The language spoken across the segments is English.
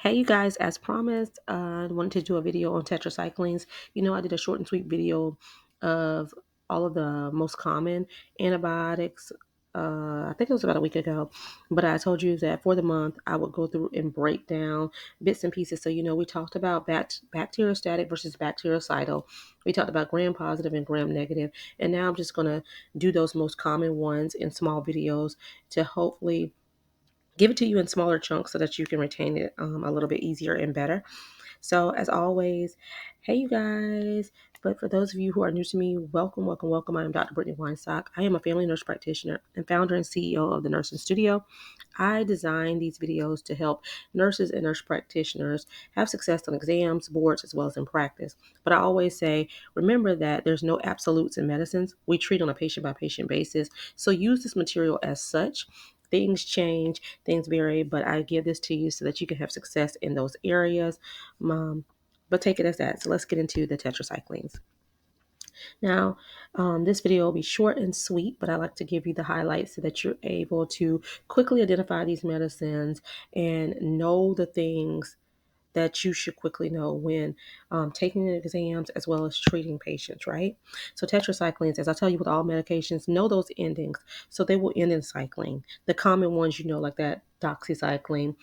Hey, you guys, as promised, I wanted to do a video on tetracyclines. I did a short and sweet video of all of the most common antibiotics. I think it was about a week ago, but I told you that for the month I would go through and break down bits and pieces. So, we talked about bacteriostatic versus bactericidal. We talked about gram positive and gram negative, and now I'm just going to do those most common ones in small videos to hopefully give it to you in smaller chunks so that you can retain it a little bit easier and better. So, as always, hey, you guys. But for those of you who are new to me, welcome, welcome, welcome. I am Dr. Brittany Weinstock. I am a family nurse practitioner and founder and CEO of the Nursing Studio. I design these videos to help nurses and nurse practitioners have success on exams, boards, as well as in practice. But I always say, remember that there's no absolutes in medicines. We treat on a patient by patient basis. So use this material as such. Things change, things vary, but I give this to you so that you can have success in those areas. But take it as that. So let's get into the tetracyclines. Now, this video will be short and sweet, but I like to give you the highlights so that you're able to quickly identify these medicines and know the things that you should quickly know when taking the exams as well as treating patients, right? So tetracyclines, as I tell you with all medications, know those endings. So they will end in cycling. The common ones, like that doxycycline.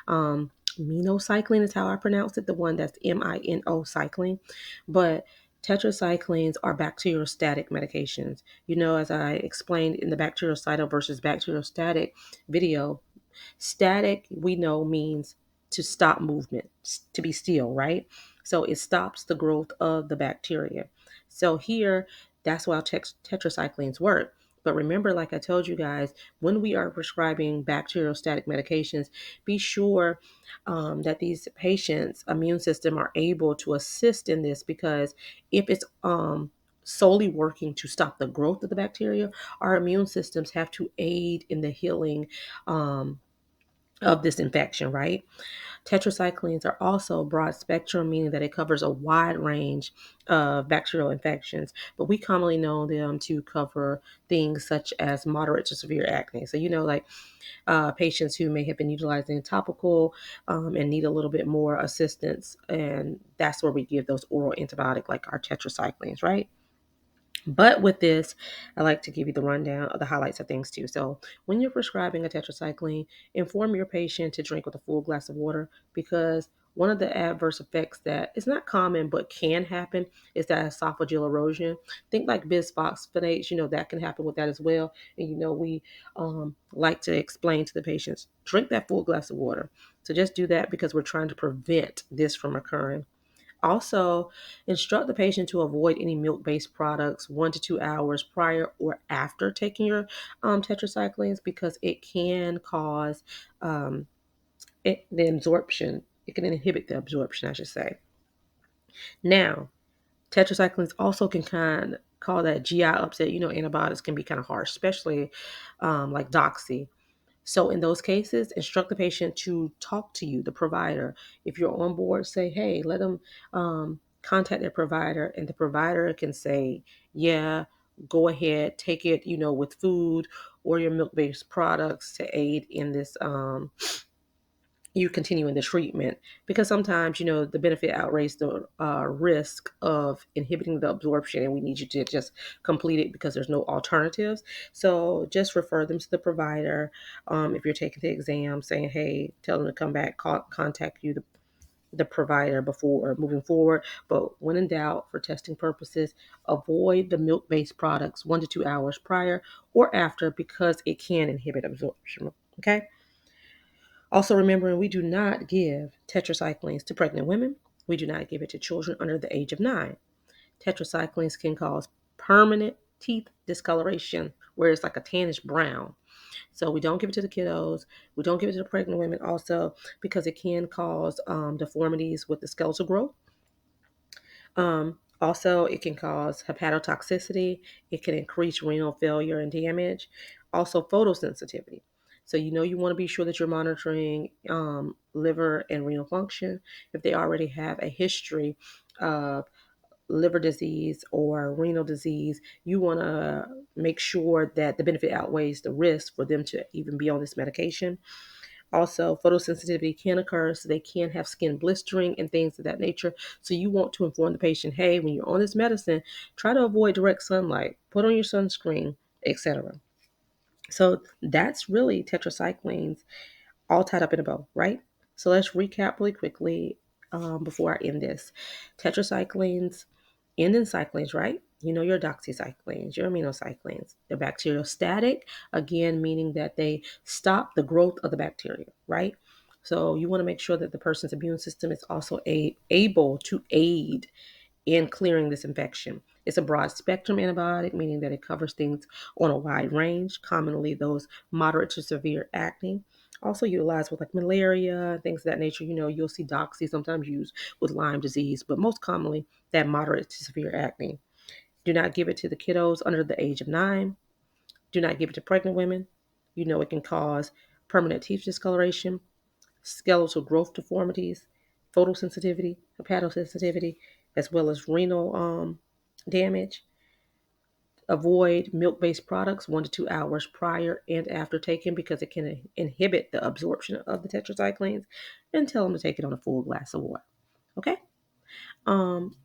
Minocycline is how I pronounce it, the one that's MINO cycling. But tetracyclines are bacteriostatic medications. As I explained in the bactericidal versus bacteriostatic video, static, we know, means to stop movement, to be still, right? So it stops the growth of the bacteria. So here, that's why tetracyclines work. But remember, like I told you guys, when we are prescribing bacteriostatic medications, be sure that these patients' immune system are able to assist in this, because if it's solely working to stop the growth of the bacteria, our immune systems have to aid in the healing of this infection, right? Tetracyclines are also broad spectrum, meaning that it covers a wide range of bacterial infections, but we commonly know them to cover things such as moderate to severe acne. So, like patients who may have been utilizing topical and need a little bit more assistance, and that's where we give those oral antibiotic like our tetracyclines, right? But with this, I like to give you the rundown of the highlights of things too. So when you're prescribing a tetracycline, inform your patient to drink with a full glass of water, because one of the adverse effects that is not common but can happen is that esophageal erosion. Think like bisphosphonates, that can happen with that as well. And we like to explain to the patients, drink that full glass of water. So just do that because we're trying to prevent this from occurring. Also, instruct the patient to avoid any milk-based products 1 to 2 hours prior or after taking your tetracyclines, because it can cause the absorption. It can inhibit the absorption, I should say. Now, tetracyclines also can kind of cause that GI upset. Antibiotics can be kind of harsh, especially like doxy. So in those cases, instruct the patient to talk to you, the provider. If you're on board, say, hey, let them contact their provider, and the provider can say, yeah, go ahead, take it, with food or your milk-based products to aid in this you continuing the treatment, because sometimes the benefit outweighs the risk of inhibiting the absorption, and we need you to just complete it because there's no alternatives. So just refer them to the provider. If you're taking the exam, saying, hey, tell them to come back, contact you, the provider, before moving forward. But when in doubt, for testing purposes, avoid the milk-based products 1 to 2 hours prior or after, because it can inhibit absorption. Okay. Also, remembering, we do not give tetracyclines to pregnant women. We do not give it to children under the age of 9. Tetracyclines can cause permanent teeth discoloration, where it's like a tannish brown. So we don't give it to the kiddos. We don't give it to the pregnant women also, because it can cause deformities with the skeletal growth. Also, it can cause hepatotoxicity. It can increase renal failure and damage. Also, photosensitivity. So, you want to be sure that you're monitoring liver and renal function. If they already have a history of liver disease or renal disease, you want to make sure that the benefit outweighs the risk for them to even be on this medication. Also, photosensitivity can occur, so they can have skin blistering and things of that nature. So you want to inform the patient, hey, when you're on this medicine, try to avoid direct sunlight, put on your sunscreen, etc. So that's really tetracyclines all tied up in a bow, right? So let's recap really quickly before I end this. Tetracyclines end in cyclines, right? You know your doxycyclines, your aminocyclines. They're bacteriostatic, again, meaning that they stop the growth of the bacteria, right? So you want to make sure that the person's immune system is also able to aid in clearing this infection. It's a broad spectrum antibiotic, meaning that it covers things on a wide range, commonly those moderate to severe acne. Also utilized with like malaria, things of that nature. You know, you'll see doxy sometimes used with Lyme disease, but most commonly that moderate to severe acne. Do not give it to the kiddos under the age of 9. Do not give it to pregnant women. You know, it can cause permanent teeth discoloration, skeletal growth deformities, photosensitivity, hepatosensitivity, as well as renal damage. Avoid milk based products 1 to 2 hours prior and after taking because it can inhibit the absorption of the tetracyclines, and tell them to take it on a full glass of water. Okay? Um,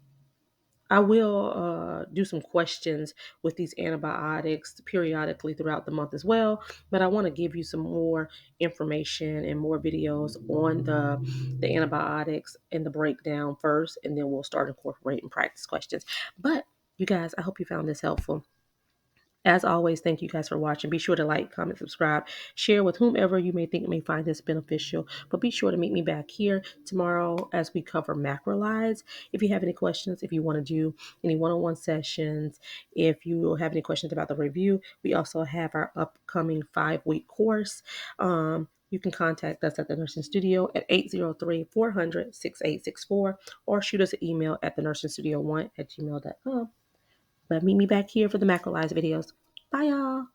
I will do some questions with these antibiotics periodically throughout the month as well, but I want to give you some more information and more videos on the antibiotics and the breakdown first, and then we'll start incorporating practice questions. But you guys, I hope you found this helpful. As always, thank you guys for watching. Be sure to like, comment, subscribe, share with whomever you may think may find this beneficial. But be sure to meet me back here tomorrow as we cover macrolides. If you have any questions, if you want to do any one-on-one sessions, if you have any questions about the review, we also have our upcoming 5-week course. You can contact us at the Nursing Studio at 803-400-6864 or shoot us an email at thenursingstudio1@gmail.com. But meet me back here for the macrolides videos. Bye, y'all.